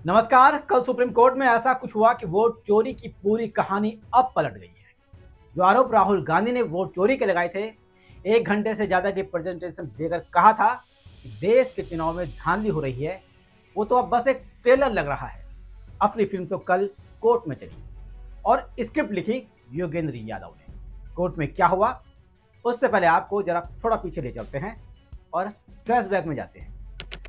नमस्कार। कल supreme court में ऐसा कुछ हुआ कि वोट चोरी की पूरी कहानी अब पलट गई है। जो आरोप राहुल गांधी ने वोट चोरी के लगाए थे, 1 घंटे से ज्यादा की प्रेजेंटेशन देकर कहा था कि देश के चुनाव में धांधली हो रही है, वो तो अब बस एक ट्रेलर लग रहा है। असली फिल्म तो कल कोर्ट में चली और स्क्रिप्ट लिखी योगेंद्र यादव ने। कोर्ट में क्या हुआ, उससे पहले आपको जरा थोड़ा पीछे ले चलते हैं और फ्लैशबैक में जाते हैं।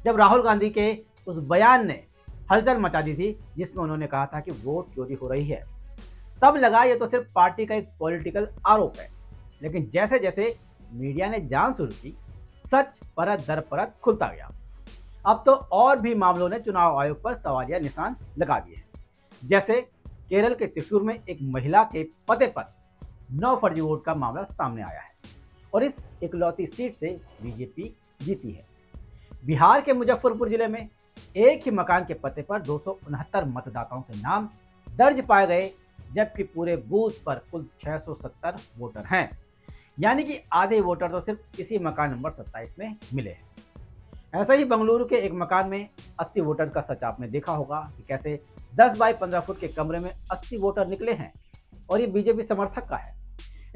जब राहुल गांधी के उस बयान ने हलचल मचा दी थी जिसमें उन्होंने कहा था कि वोट चोरी हो रही है, तब लगा ये तो सिर्फ पार्टी का एक पॉलिटिकल आरोप है। लेकिन जैसे जैसे मीडिया ने जांच शुरू की, सच परत दर परत खुलता गया। अब तो और भी मामलों ने चुनाव आयोग पर सवालिया निशान लगा दिए हैं। जैसे केरल के त्रिशूर में एक महिला के पते पर 9 फर्जी वोट का मामला सामने आया है और इस इकलौती सीट से बीजेपी जीती है। बिहार के मुजफ्फरपुर जिले में एक ही मकान के पते पर 269 मतदाताओं के नाम दर्ज पाए गए, जबकि पूरे बूथ पर कुल 670 वोटर हैं। यानी कि आधे वोटर तो सिर्फ इसी मकान नंबर 27 में मिले हैं। ऐसा ही बेंगलुरु के एक मकान में 80 वोटर का सच आपने देखा होगा कि कैसे 10 बाई 15 फुट के कमरे में 80 वोटर निकले हैं और ये बीजेपी समर्थक का है।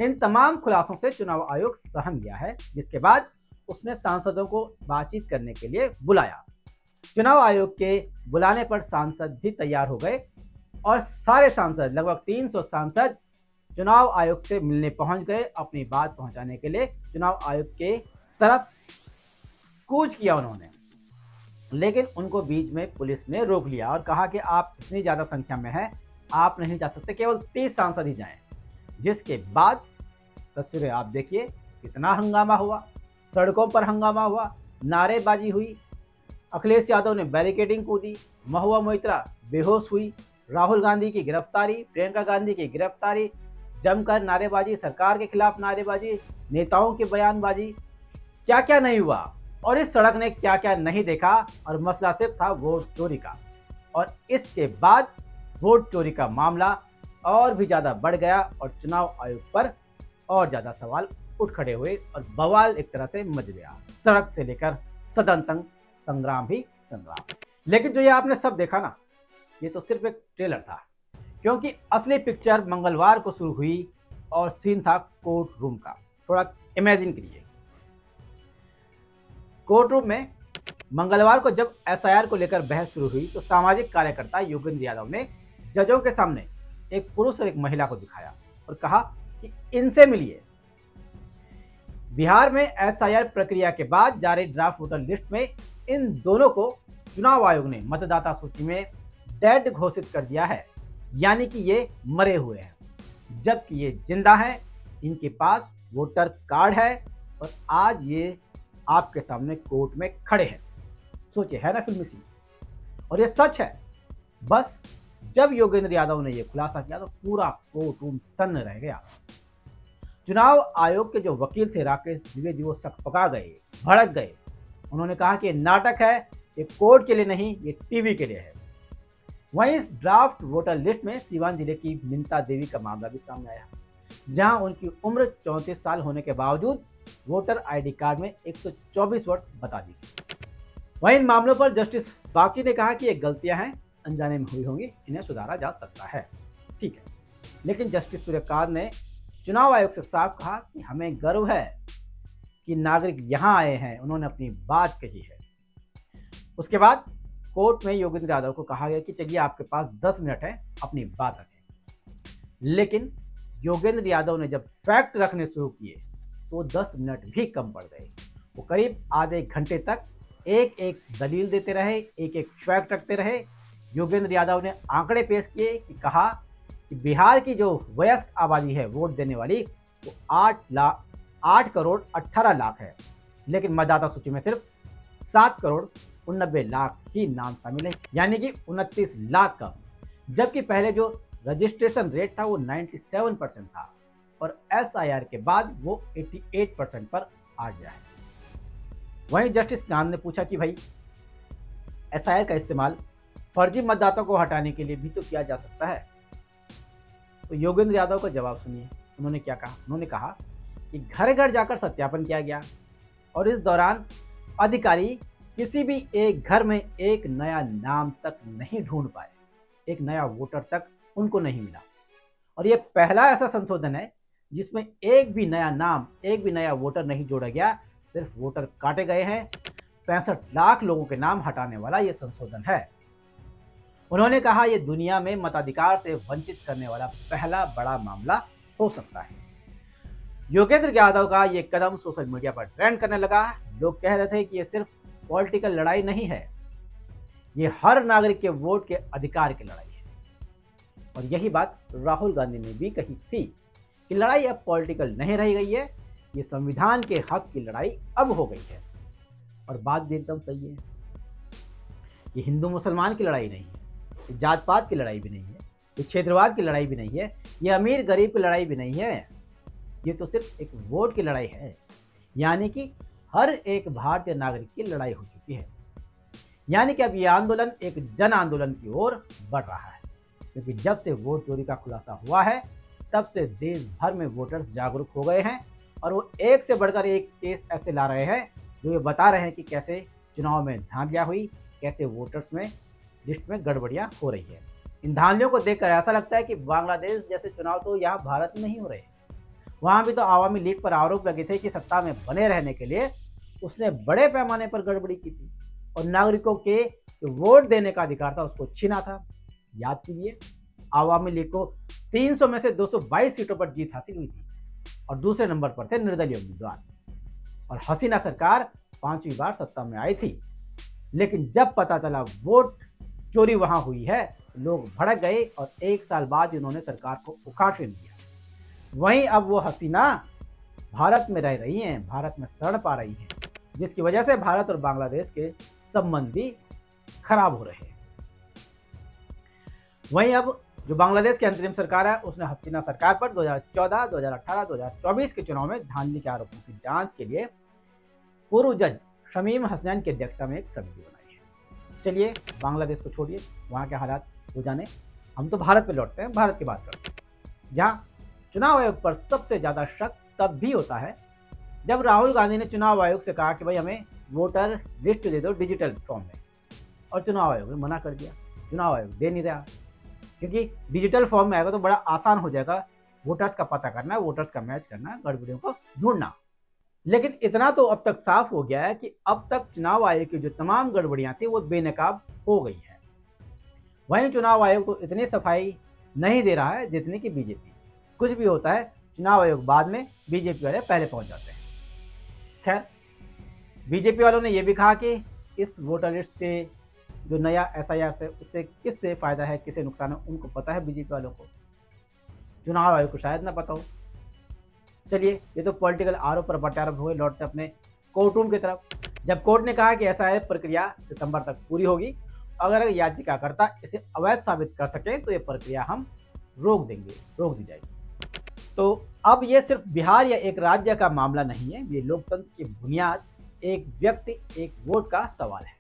इन तमाम खुलासों से चुनाव आयोग सहम गया है, जिसके बाद उसने सांसदों को बातचीत करने के लिए बुलाया। चुनाव आयोग के बुलाने पर सांसद भी तैयार हो गए और सारे सांसद, लगभग 300 सांसद चुनाव आयोग से मिलने पहुंच गए। अपनी बात पहुंचाने के लिए चुनाव आयोग के तरफ कूच किया उन्होंने, लेकिन उनको बीच में पुलिस ने रोक लिया और कहा कि आप इतनी ज्यादा संख्या में हैं, आप नहीं जा सकते, केवल 30 सांसद ही जाएं। जिसके बाद तस्वीरें आप देखिए, कितना हंगामा हुआ, सड़कों पर हंगामा हुआ, नारेबाजी हुई, अखिलेश यादव ने बैरिकेडिंग कूदी, महुआ मोइत्रा बेहोश हुई, राहुल गांधी की गिरफ्तारी, प्रियंका गांधी की गिरफ्तारी, जमकर नारेबाजी, सरकार के खिलाफ नारेबाजी, नेताओं की बयानबाजी, क्या क्या नहीं हुआ। और इस सड़क ने क्या क्या नहीं देखा, और मसला सिर्फ था वोट चोरी का। और इसके बाद वोट चोरी का मामला और भी ज्यादा बढ़ गया और चुनाव आयोग पर और ज्यादा सवाल उठ खड़े हुए और बवाल एक तरह से मच गया। सड़क से लेकर सदन तक संग्राम ही संग्राम। लेकिन जो ये आपने सब देखा ना, ये तो सिर्फ एक ट्रेलर था, क्योंकि असली पिक्चर मंगलवार को शुरू हुई और सीन था कोर्ट रूम का। थोड़ा इमेजिन करिए, कोर्ट रूम में मंगलवार को जब एसआईआर को लेकर बहस शुरू हुई तो सामाजिक कार्यकर्ता योगेंद्र यादव ने जजों के सामने एक पुरुष और एक महिला को दिखाया और कहा कि इनसे मिलिए। बिहार में एसआईआर प्रक्रिया के बाद जारी ड्राफ्ट वोटर लिस्ट में इन दोनों को चुनाव आयोग ने मतदाता सूची में डेड घोषित कर दिया है, यानी कि ये मरे हुए हैं, जबकि ये जिंदा हैं। इनके पास वोटर कार्ड है और आज ये आपके सामने कोर्ट में खड़े हैं। सोचिए, है ना फिल्मी सीन, और ये सच है। बस जब योगेंद्र यादव ने यह खुलासा किया तो पूरा कोर्ट रूम सन्न रह गया। चुनाव आयोग के जो वकील थे राकेश द्विवेदी, वो सकपका गए, भड़क गए। उन्होंने कहा कि ये नाटक है, ये कोर्ट के लिए नहीं, ये टीवी के लिए है। वहीं इस ड्राफ्ट वोटर लिस्ट में सीवान जिले की मिंता देवी का मामला भी सामने आया, जहां उनकी उम्र 34 साल होने के बावजूद वोटर आईडी कार्ड में 124 वर्ष बता दी। वहीं इन मामलों पर जस्टिस बागची ने कहा कि ये गलतियां हैं, अनजाने में हुई होंगी, इन्हें सुधारा जा सकता है। ठीक है, लेकिन जस्टिस सूर्यकांत ने चुनाव आयोग से साफ कहा कि हमें गर्व है कि नागरिक यहां आए हैं, उन्होंने अपनी बात कही है। उसके बाद कोर्ट में योगेंद्र यादव को कहा गया कि चलिए आपके पास 10 मिनट है, अपनी बात रखें। लेकिन योगेंद्र यादव ने जब फैक्ट रखने शुरू किए तो 10 मिनट भी कम पड़ गए। वो करीब आधे घंटे तक एक एक दलील देते रहे, एक एक फैक्ट रखते रहे। योगेंद्र यादव ने आंकड़े पेश किए कि कहा कि बिहार की जो वयस्क आबादी है वोट देने वाली, वो 8 करोड़ 18 लाख है, लेकिन मतदाता सूची में सिर्फ 7 करोड़ 89 लाख ही नाम शामिल है, यानी कि 29 लाख कम। जबकि पहले जो रजिस्ट्रेशन रेट था वो 97% था और एसआईआर के बाद वो 88% पर आ गया है। वहीं जस्टिस कांत ने पूछा कि भाई एसआईआर का इस्तेमाल फर्जी मतदाताओं को हटाने के लिए भी तो किया जा सकता है। तो योगेंद्र यादव का जवाब सुनिए, उन्होंने क्या कहा। उन्होंने कहा कि घर घर जाकर सत्यापन किया गया और इस दौरान अधिकारी किसी भी एक घर में एक नया नाम तक नहीं ढूंढ पाए, एक नया वोटर तक उनको नहीं मिला। और ये पहला ऐसा संशोधन है जिसमें एक भी नया नाम, एक भी नया वोटर नहीं जोड़ा गया, सिर्फ वोटर काटे गए हैं। 65 लाख लोगों के नाम हटाने वाला ये संशोधन है। उन्होंने कहा यह दुनिया में मताधिकार से वंचित करने वाला पहला बड़ा मामला हो सकता है। योगेंद्र यादव का ये कदम सोशल मीडिया पर ट्रेंड करने लगा। लोग कह रहे थे कि ये सिर्फ पॉलिटिकल लड़ाई नहीं है, ये हर नागरिक के वोट के अधिकार की लड़ाई है। और यही बात राहुल गांधी ने भी कही थी कि लड़ाई अब पॉलिटिकल नहीं रह गई है, ये संविधान के हक की लड़ाई अब हो गई है। और बात भी एकदम सही है। ये हिंदू मुसलमान की लड़ाई नहीं है, ये जात पात की लड़ाई भी नहीं है, ये क्षेत्रवाद की लड़ाई भी नहीं है, ये अमीर गरीब की लड़ाई भी नहीं है। ये तो सिर्फ एक वोट की लड़ाई है, यानी कि हर एक भारतीय नागरिक की लड़ाई हो चुकी है। यानी कि अब यह आंदोलन एक जन आंदोलन की ओर बढ़ रहा है, क्योंकि जब से वोट चोरी का खुलासा हुआ है तब से देश भर में वोटर्स जागरूक हो गए हैं और वो एक से बढ़कर एक केस ऐसे ला रहे हैं जो ये बता रहे हैं कि कैसे चुनाव में धांधलियां हुई, कैसे वोटर्स में लिस्ट में गड़बड़ियां हो रही है। इन धांधलियों को देखकर ऐसा लगता है कि बांग्लादेश जैसे चुनाव तो यहाँ भारत में नहीं हो रहे। वहाँ भी तो आवामी लीग पर आरोप लगे थे कि सत्ता में बने रहने के लिए उसने बड़े पैमाने पर गड़बड़ी की थी और नागरिकों के जो वोट देने का अधिकार था उसको छीना था। याद कीजिए, आवामी लीग को 300 में से 222 सीटों पर जीत हासिल हुई थी और दूसरे नंबर पर थे निर्दलीय उम्मीदवार। और हसीना सरकार 5वीं बार सत्ता में आई थी, लेकिन जब पता चला वोट चोरी वहां हुई है, लोग भड़क गए और 1 साल बाद इन्होंने सरकार को उखाड़ फेंक दिया। वहीं अब वो हसीना भारत में रह रही हैं, भारत में शरण पा रही हैं, जिसकी वजह से भारत और बांग्लादेश के संबंध भी खराब हो रहे हैं। वहीं अब जो बांग्लादेश की अंतरिम सरकार है उसने हसीना सरकार पर 2014, 2018, 2024 के चुनाव में धांधली के आरोपों की जांच के लिए पूर्व जज शमीम हसनैन की अध्यक्षता में एक समिति बनाई है। चलिए बांग्लादेश को छोड़िए, वहाँ के हालात हो जाने, हम तो भारत पे लौटते हैं, भारत की बात करते हैं, जहाँ चुनाव आयोग पर सबसे ज़्यादा शक तब भी होता है जब राहुल गांधी ने चुनाव आयोग से कहा कि भाई हमें वोटर लिस्ट दे दो डिजिटल फॉर्म में, और चुनाव आयोग ने मना कर दिया। चुनाव आयोग दे नहीं रहा, क्योंकि डिजिटल फॉर्म में आएगा तो बड़ा आसान हो जाएगा वोटर्स का पता करना, वोटर्स का मैच करना, गड़बड़ियों को ढूंढना। लेकिन इतना तो अब तक साफ हो गया है कि अब तक चुनाव आयोग की जो तमाम गड़बड़ियां थी वो बेनकाब हो गई है। वहीं चुनाव आयोग तो इतनी सफाई नहीं दे रहा है जितनी कि बीजेपी। कुछ भी होता है चुनाव आयोग बाद में, बीजेपी वाले पहले पहुंच जाते हैं। खैर, बीजेपी वालों ने यह भी कहा कि इस वोटर लिस्ट के जो नया एसआईआर से उससे किससे फायदा है, किससे नुकसान है, उनको पता है बीजेपी वालों को, चुनाव आयोग को शायद ना पता हो। चलिए, ये तो पॉलिटिकल आरोप पर प्रत्यारोप हुए, लौटते अपने कोर्ट रूम की तरफ। जब कोर्ट ने कहा कि एसआईआर प्रक्रिया सितंबर तक पूरी होगी, अगर याचिकाकर्ता इसे अवैध साबित कर सके तो ये प्रक्रिया हम रोक दी जाएगी। तो अब ये सिर्फ बिहार या एक राज्य का मामला नहीं है, ये लोकतंत्र की बुनियाद, एक व्यक्ति एक वोट का सवाल है।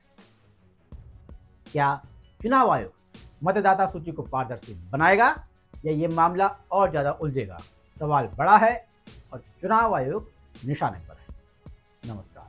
क्या चुनाव आयोग मतदाता सूची को पारदर्शी बनाएगा या ये मामला और ज्यादा उलझेगा? सवाल बड़ा है और चुनाव आयोग निशाने पर है। नमस्कार।